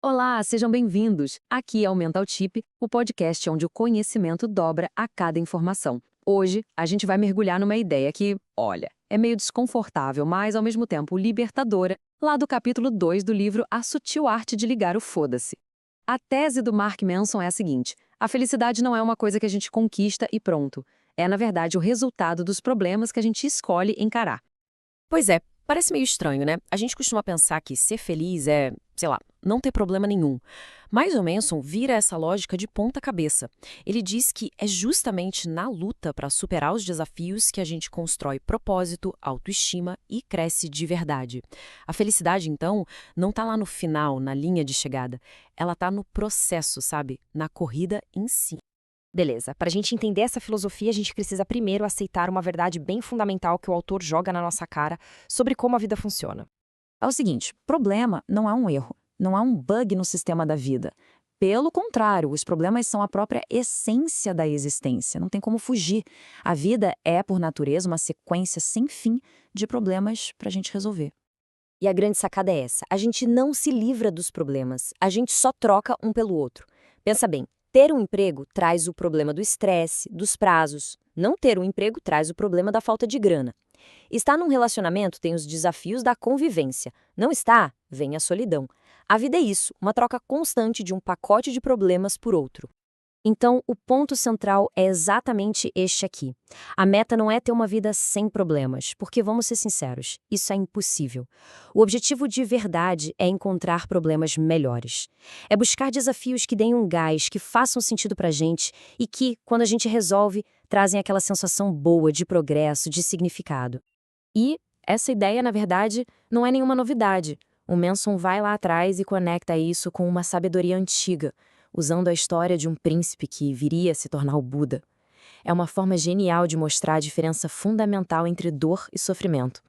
Olá, sejam bem-vindos. Aqui é o Mental Tip, o podcast onde o conhecimento dobra a cada informação. Hoje, a gente vai mergulhar numa ideia que, olha, é meio desconfortável, mas ao mesmo tempo libertadora, lá do capítulo 2 do livro A Sutil Arte de Ligar o Foda-se. A tese do Mark Manson é a seguinte: a felicidade não é uma coisa que a gente conquista e pronto. É, na verdade, o resultado dos problemas que a gente escolhe encarar. Pois é, parece meio estranho, né? A gente costuma pensar que ser feliz é, sei lá, não ter problema nenhum. Mas o Manson vira essa lógica de ponta cabeça. Ele diz que é justamente na luta para superar os desafios que a gente constrói propósito, autoestima e cresce de verdade. A felicidade, então, não tá lá no final, na linha de chegada. Ela tá no processo, sabe? Na corrida em si. Beleza, para a gente entender essa filosofia, a gente precisa primeiro aceitar uma verdade bem fundamental que o autor joga na nossa cara sobre como a vida funciona. É o seguinte, problema não há um erro, não há um bug no sistema da vida. Pelo contrário, os problemas são a própria essência da existência, não tem como fugir. A vida é, por natureza, uma sequência sem fim de problemas para a gente resolver. E a grande sacada é essa: a gente não se livra dos problemas, a gente só troca um pelo outro. Pensa bem, ter um emprego traz o problema do estresse, dos prazos. Não ter um emprego traz o problema da falta de grana. Estar num relacionamento tem os desafios da convivência. Não está? Vem a solidão. A vida é isso, uma troca constante de um pacote de problemas por outro. Então, o ponto central é exatamente este aqui. A meta não é ter uma vida sem problemas, porque vamos ser sinceros, isso é impossível. O objetivo de verdade é encontrar problemas melhores. É buscar desafios que deem um gás, que façam sentido pra gente e que, quando a gente resolve, trazem aquela sensação boa de progresso, de significado. E essa ideia, na verdade, não é nenhuma novidade. O Manson vai lá atrás e conecta isso com uma sabedoria antiga, usando a história de um príncipe que viria a se tornar o Buda. É uma forma genial de mostrar a diferença fundamental entre dor e sofrimento.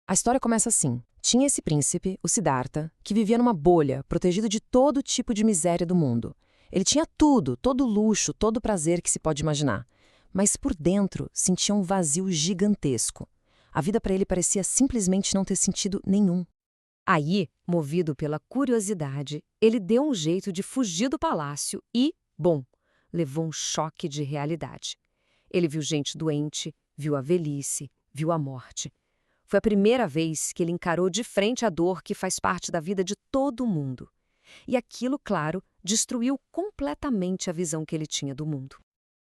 A história começa assim. Tinha esse príncipe, o Siddhartha, que vivia numa bolha, protegido de todo tipo de miséria do mundo. Ele tinha tudo, todo luxo, todo prazer que se pode imaginar. Mas por dentro sentia um vazio gigantesco. A vida para ele parecia simplesmente não ter sentido nenhum. Aí, movido pela curiosidade, ele deu um jeito de fugir do palácio e, bom, levou um choque de realidade. Ele viu gente doente, viu a velhice, viu a morte. Foi a primeira vez que ele encarou de frente a dor que faz parte da vida de todo mundo. E aquilo, claro, destruiu completamente a visão que ele tinha do mundo.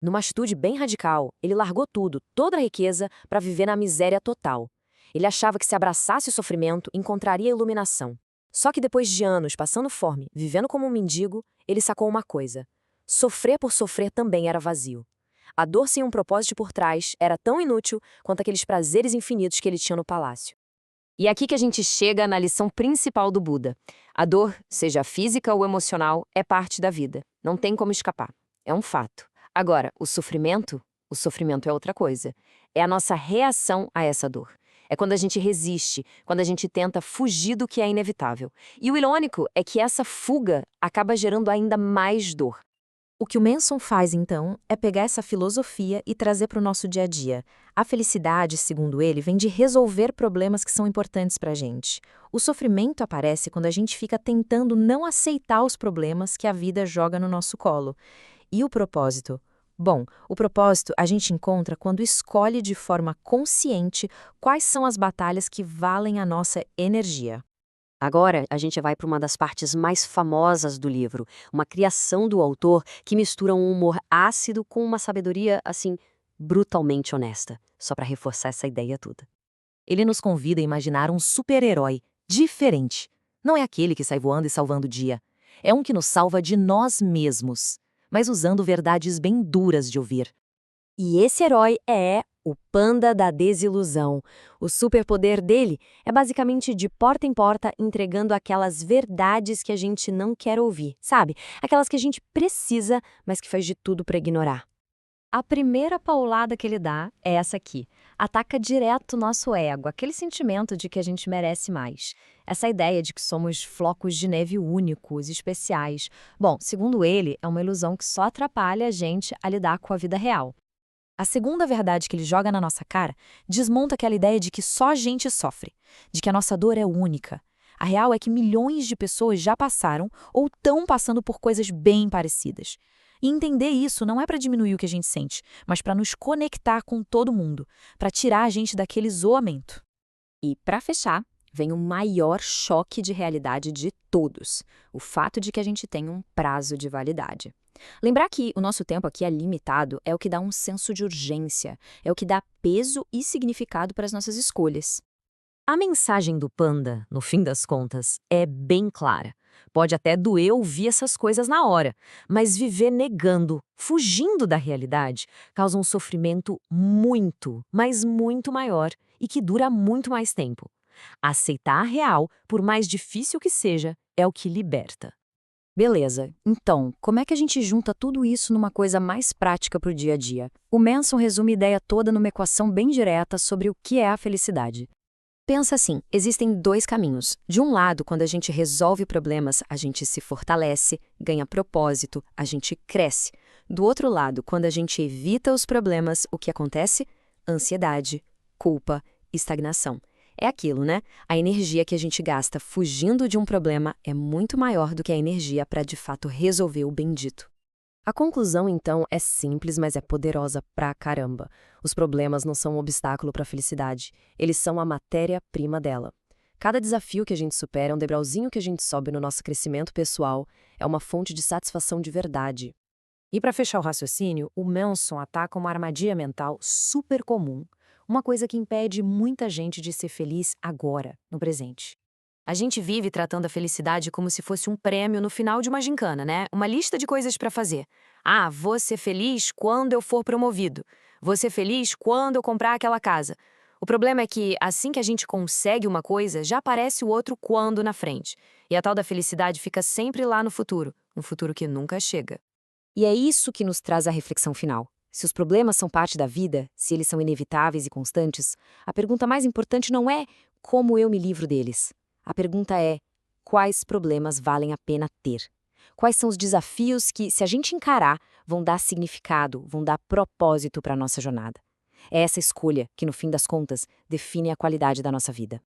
Numa atitude bem radical, ele largou tudo, toda a riqueza, para viver na miséria total. Ele achava que se abraçasse o sofrimento, encontraria iluminação. Só que depois de anos passando fome, vivendo como um mendigo, ele sacou uma coisa: sofrer por sofrer também era vazio. A dor sem um propósito por trás era tão inútil quanto aqueles prazeres infinitos que ele tinha no palácio. E é aqui que a gente chega na lição principal do Buda. A dor, seja física ou emocional, é parte da vida. Não tem como escapar. É um fato. Agora, o sofrimento é outra coisa. É a nossa reação a essa dor. É quando a gente resiste, quando a gente tenta fugir do que é inevitável. E o irônico é que essa fuga acaba gerando ainda mais dor. O que o Manson faz, então, é pegar essa filosofia e trazer para o nosso dia a dia. A felicidade, segundo ele, vem de resolver problemas que são importantes para a gente. O sofrimento aparece quando a gente fica tentando não aceitar os problemas que a vida joga no nosso colo. E o propósito? Bom, o propósito a gente encontra quando escolhe de forma consciente quais são as batalhas que valem a nossa energia. Agora, a gente vai para uma das partes mais famosas do livro, uma criação do autor que mistura um humor ácido com uma sabedoria, assim, brutalmente honesta, só para reforçar essa ideia toda. Ele nos convida a imaginar um super-herói diferente. Não é aquele que sai voando e salvando o dia. É um que nos salva de nós mesmos, mas usando verdades bem duras de ouvir. E esse herói é o Panda da Desilusão. O superpoder dele é basicamente de porta em porta entregando aquelas verdades que a gente não quer ouvir, sabe? Aquelas que a gente precisa, mas que faz de tudo para ignorar. A primeira paulada que ele dá é essa aqui. Ataca direto o nosso ego, aquele sentimento de que a gente merece mais. Essa ideia de que somos flocos de neve únicos, especiais. Bom, segundo ele, é uma ilusão que só atrapalha a gente a lidar com a vida real. A segunda verdade que ele joga na nossa cara desmonta aquela ideia de que só a gente sofre, de que a nossa dor é única. A real é que milhões de pessoas já passaram ou estão passando por coisas bem parecidas. E entender isso não é para diminuir o que a gente sente, mas para nos conectar com todo mundo, para tirar a gente daquele isolamento. E, para fechar, vem o maior choque de realidade de todos: o fato de que a gente tem um prazo de validade. Lembrar que o nosso tempo aqui é limitado é o que dá um senso de urgência, é o que dá peso e significado para as nossas escolhas. A mensagem do panda, no fim das contas, é bem clara. Pode até doer ouvir essas coisas na hora, mas viver negando, fugindo da realidade, causa um sofrimento muito, mas muito maior e que dura muito mais tempo. Aceitar a real, por mais difícil que seja, é o que liberta. Beleza, então, como é que a gente junta tudo isso numa coisa mais prática para o dia a dia? O Manson resume a ideia toda numa equação bem direta sobre o que é a felicidade. Pensa assim, existem dois caminhos. De um lado, quando a gente resolve problemas, a gente se fortalece, ganha propósito, a gente cresce. Do outro lado, quando a gente evita os problemas, o que acontece? Ansiedade, culpa, estagnação. É aquilo, né? A energia que a gente gasta fugindo de um problema é muito maior do que a energia para de fato resolver o bendito. A conclusão, então, é simples, mas é poderosa pra caramba. Os problemas não são um obstáculo para a felicidade, eles são a matéria-prima dela. Cada desafio que a gente supera é um degrauzinho que a gente sobe no nosso crescimento pessoal, é uma fonte de satisfação de verdade. E para fechar o raciocínio, o Manson ataca uma armadilha mental super comum, uma coisa que impede muita gente de ser feliz agora, no presente. A gente vive tratando a felicidade como se fosse um prêmio no final de uma gincana, né? Uma lista de coisas para fazer. Ah, vou ser feliz quando eu for promovido. Vou ser feliz quando eu comprar aquela casa. O problema é que, assim que a gente consegue uma coisa, já aparece o outro quando na frente. E a tal da felicidade fica sempre lá no futuro, um futuro que nunca chega. E é isso que nos traz a reflexão final. Se os problemas são parte da vida, se eles são inevitáveis e constantes, a pergunta mais importante não é como eu me livro deles. A pergunta é: quais problemas valem a pena ter? Quais são os desafios que, se a gente encarar, vão dar significado, vão dar propósito para a nossa jornada? É essa escolha que, no fim das contas, define a qualidade da nossa vida.